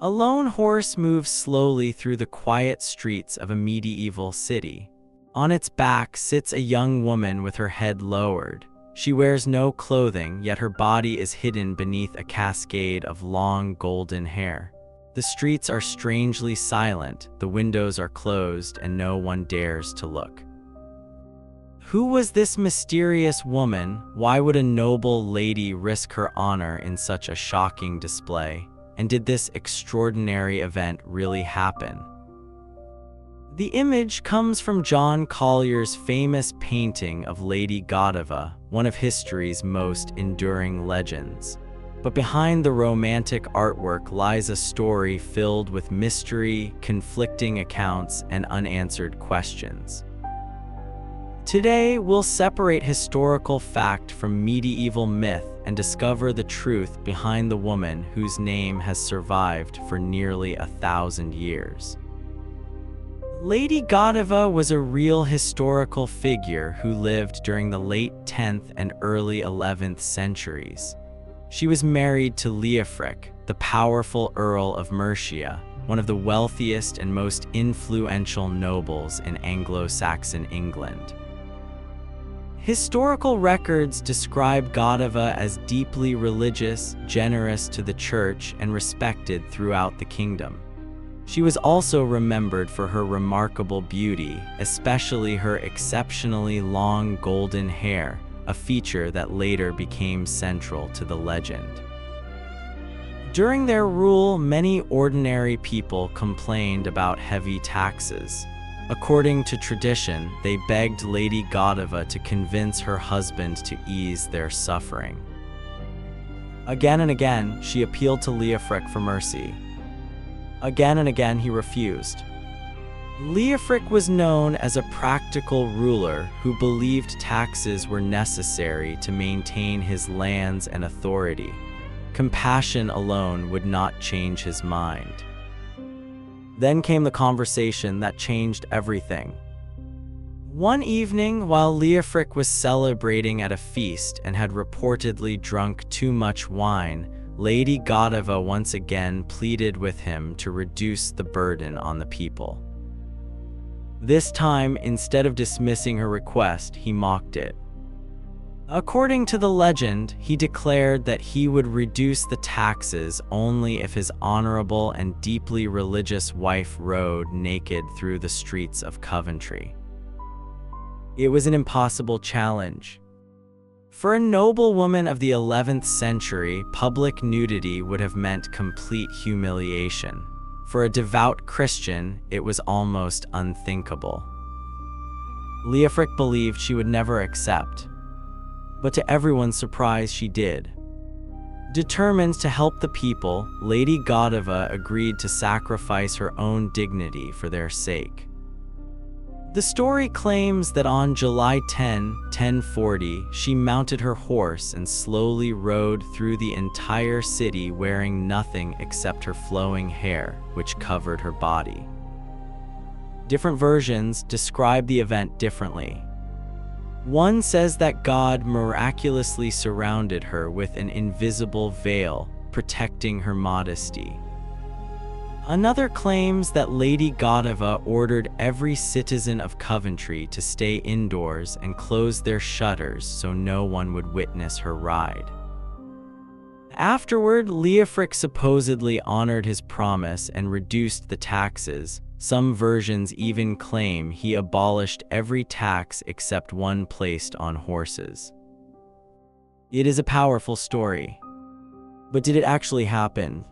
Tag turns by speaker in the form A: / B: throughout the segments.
A: A lone horse moves slowly through the quiet streets of a medieval city. On its back sits a young woman with her head lowered. She wears no clothing, yet her body is hidden beneath a cascade of long golden hair. The streets are strangely silent, the windows are closed, and no one dares to look. Who was this mysterious woman? Why would a noble lady risk her honor in such a shocking display? And did this extraordinary event really happen? The image comes from John Collier's famous painting of Lady Godiva, one of history's most enduring legends. But behind the romantic artwork lies a story filled with mystery, conflicting accounts, and unanswered questions. Today, we'll separate historical fact from medieval myth and discover the truth behind the woman whose name has survived for nearly 1,000 years. Lady Godiva was a real historical figure who lived during the late 10th and early 11th centuries. She was married to Leofric, the powerful Earl of Mercia, one of the wealthiest and most influential nobles in Anglo-Saxon England. Historical records describe Godiva as deeply religious, generous to the church, and respected throughout the kingdom. She was also remembered for her remarkable beauty, especially her exceptionally long golden hair, a feature that later became central to the legend. During their rule, many ordinary people complained about heavy taxes. According to tradition, they begged Lady Godiva to convince her husband to ease their suffering. Again and again, she appealed to Leofric for mercy. Again and again, he refused. Leofric was known as a practical ruler who believed taxes were necessary to maintain his lands and authority. Compassion alone would not change his mind. Then came the conversation that changed everything. One evening, while Leofric was celebrating at a feast and had reportedly drunk too much wine, Lady Godiva once again pleaded with him to reduce the burden on the people. This time, instead of dismissing her request, he mocked it. According to the legend, he declared that he would reduce the taxes only if his honorable and deeply religious wife rode naked through the streets of Coventry. It was an impossible challenge. For a noble woman of the 11th century, public nudity would have meant complete humiliation. For a devout Christian, it was almost unthinkable. Leofric believed she would never accept. But to everyone's surprise, she did. Determined to help the people, Lady Godiva agreed to sacrifice her own dignity for their sake. The story claims that on July 10, 1040, she mounted her horse and slowly rode through the entire city wearing nothing except her flowing hair, which covered her body. Different versions describe the event differently. One says that God miraculously surrounded her with an invisible veil, protecting her modesty. Another claims that Lady Godiva ordered every citizen of Coventry to stay indoors and close their shutters so no one would witness her ride. Afterward, Leofric supposedly honored his promise and reduced the taxes. Some versions even claim he abolished every tax except one placed on horses. It is a powerful story. But did it actually happen?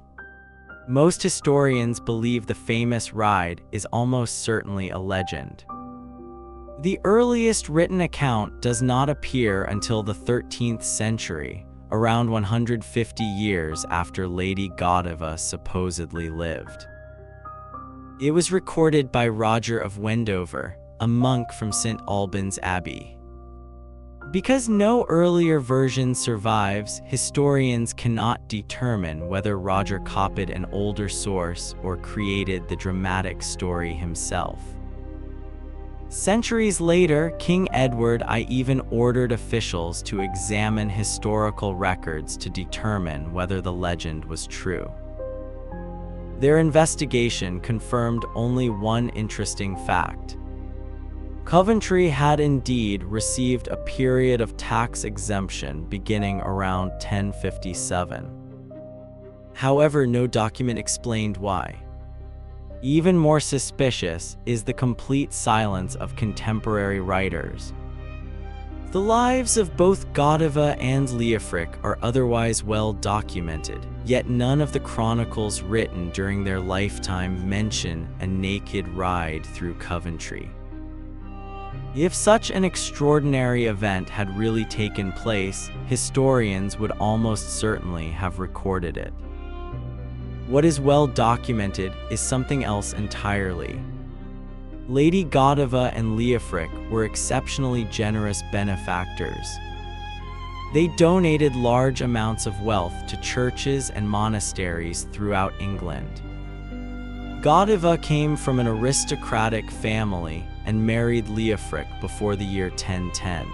A: Most historians believe the famous ride is almost certainly a legend. The earliest written account does not appear until the 13th century, around 150 years after Lady Godiva supposedly lived. It was recorded by Roger of Wendover, a monk from St. Albans Abbey. Because no earlier version survives, historians cannot determine whether Roger copied an older source or created the dramatic story himself. Centuries later, King Edward I even ordered officials to examine historical records to determine whether the legend was true. Their investigation confirmed only one interesting fact. Coventry had indeed received a period of tax exemption beginning around 1057. However, no document explained why. Even more suspicious is the complete silence of contemporary writers. The lives of both Godiva and Leofric are otherwise well documented, yet none of the chronicles written during their lifetime mention a naked ride through Coventry. If such an extraordinary event had really taken place, historians would almost certainly have recorded it. What is well documented is something else entirely. Lady Godiva and Leofric were exceptionally generous benefactors. They donated large amounts of wealth to churches and monasteries throughout England. Godiva came from an aristocratic family and married Leofric before the year 1010.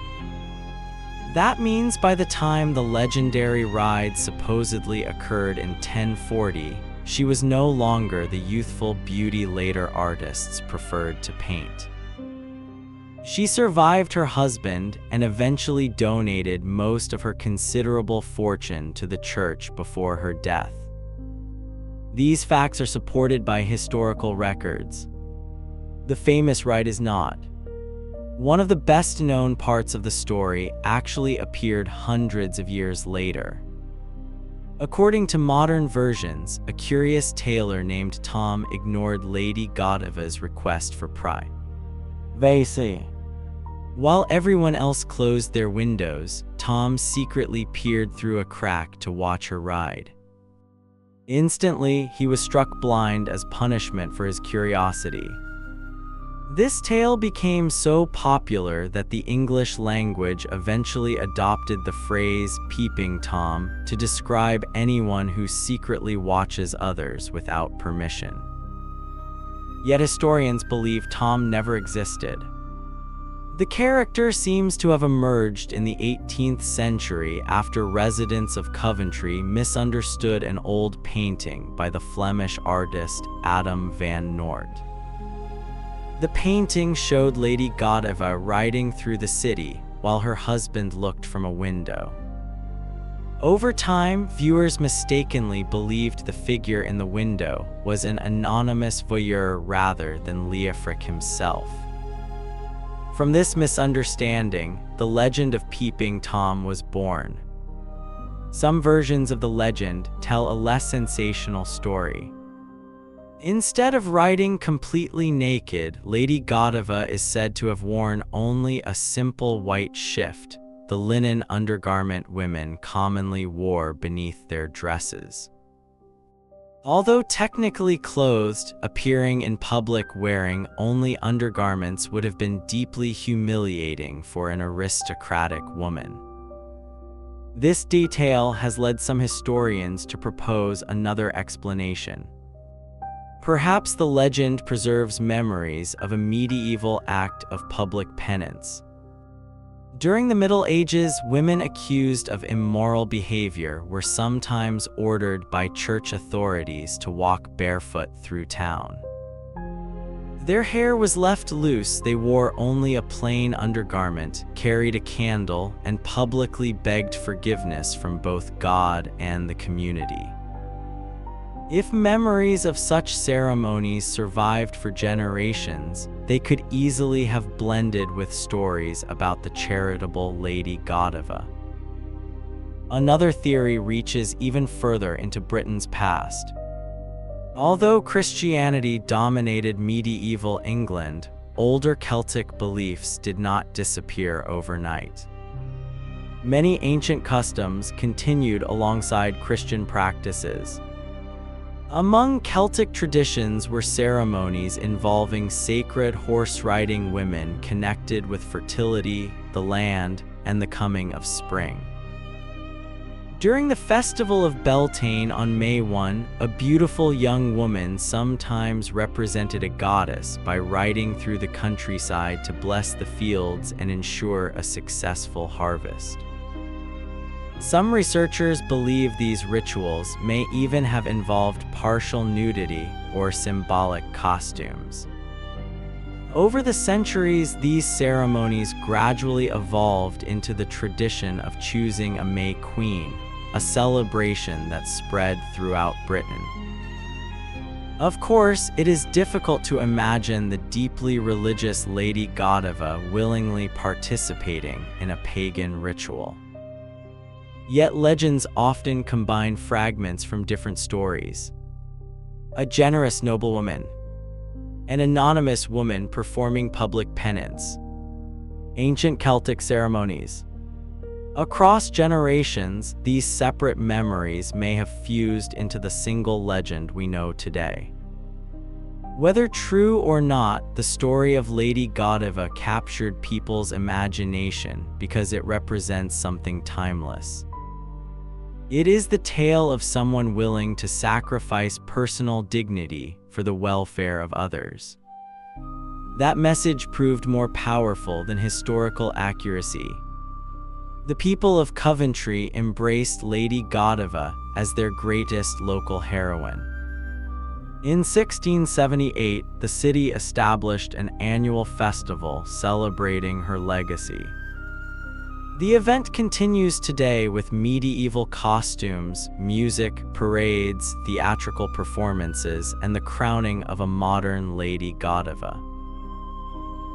A: That means by the time the legendary ride supposedly occurred in 1040, she was no longer the youthful beauty later artists preferred to paint. She survived her husband and eventually donated most of her considerable fortune to the church before her death. These facts are supported by historical records. The famous ride is not. One of the best-known parts of the story actually appeared hundreds of years later. According to modern versions, a curious tailor named Tom ignored Lady Godiva's request for privacy. While everyone else closed their windows, Tom secretly peered through a crack to watch her ride. Instantly, he was struck blind as punishment for his curiosity. This tale became so popular that the English language eventually adopted the phrase "peeping Tom" to describe anyone who secretly watches others without permission. Yet historians believe Tom never existed. The character seems to have emerged in the 18th century after residents of Coventry misunderstood an old painting by the Flemish artist Adam van Noort. The painting showed Lady Godiva riding through the city while her husband looked from a window. Over time, viewers mistakenly believed the figure in the window was an anonymous voyeur rather than Leofric himself. From this misunderstanding, the legend of Peeping Tom was born. Some versions of the legend tell a less sensational story. Instead of riding completely naked, Lady Godiva is said to have worn only a simple white shift, the linen undergarment women commonly wore beneath their dresses. Although technically clothed, appearing in public wearing only undergarments would have been deeply humiliating for an aristocratic woman. This detail has led some historians to propose another explanation. Perhaps the legend preserves memories of a medieval act of public penance. During the Middle Ages, women accused of immoral behavior were sometimes ordered by church authorities to walk barefoot through town. Their hair was left loose, they wore only a plain undergarment, carried a candle, and publicly begged forgiveness from both God and the community. If memories of such ceremonies survived for generations, they could easily have blended with stories about the charitable Lady Godiva. Another theory reaches even further into Britain's past. Although Christianity dominated medieval England, older Celtic beliefs did not disappear overnight. Many ancient customs continued alongside Christian practices. Among Celtic traditions were ceremonies involving sacred horse-riding women connected with fertility, the land, and the coming of spring. During the festival of Beltane on May 1, a beautiful young woman sometimes represented a goddess by riding through the countryside to bless the fields and ensure a successful harvest. Some researchers believe these rituals may even have involved partial nudity or symbolic costumes. Over the centuries, these ceremonies gradually evolved into the tradition of choosing a May Queen, a celebration that spread throughout Britain. Of course, it is difficult to imagine the deeply religious Lady Godiva willingly participating in a pagan ritual. Yet legends often combine fragments from different stories. A generous noblewoman, an anonymous woman performing public penance, ancient Celtic ceremonies. Across generations, these separate memories may have fused into the single legend we know today. Whether true or not, the story of Lady Godiva captured people's imagination because it represents something timeless. It is the tale of someone willing to sacrifice personal dignity for the welfare of others. That message proved more powerful than historical accuracy. The people of Coventry embraced Lady Godiva as their greatest local heroine. In 1678, the city established an annual festival celebrating her legacy. The event continues today with medieval costumes, music, parades, theatrical performances, and the crowning of a modern Lady Godiva.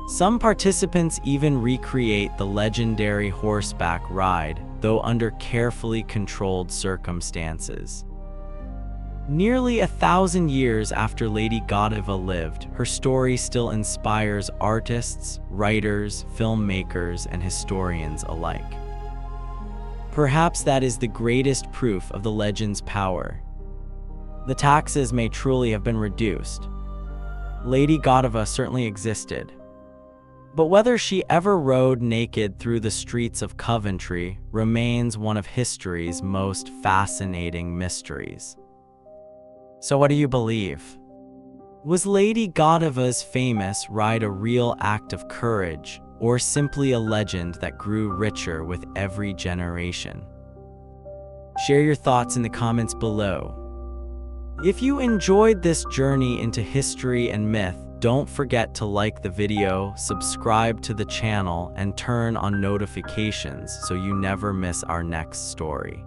A: Some participants even recreate the legendary horseback ride, though under carefully controlled circumstances. Nearly 1,000 years after Lady Godiva lived, her story still inspires artists, writers, filmmakers, and historians alike. Perhaps that is the greatest proof of the legend's power. The taxes may truly have been reduced. Lady Godiva certainly existed. But whether she ever rode naked through the streets of Coventry remains one of history's most fascinating mysteries. So what do you believe? Was Lady Godiva's famous ride a real act of courage, or simply a legend that grew richer with every generation? Share your thoughts in the comments below. If you enjoyed this journey into history and myth, don't forget to like the video, subscribe to the channel, and turn on notifications so you never miss our next story.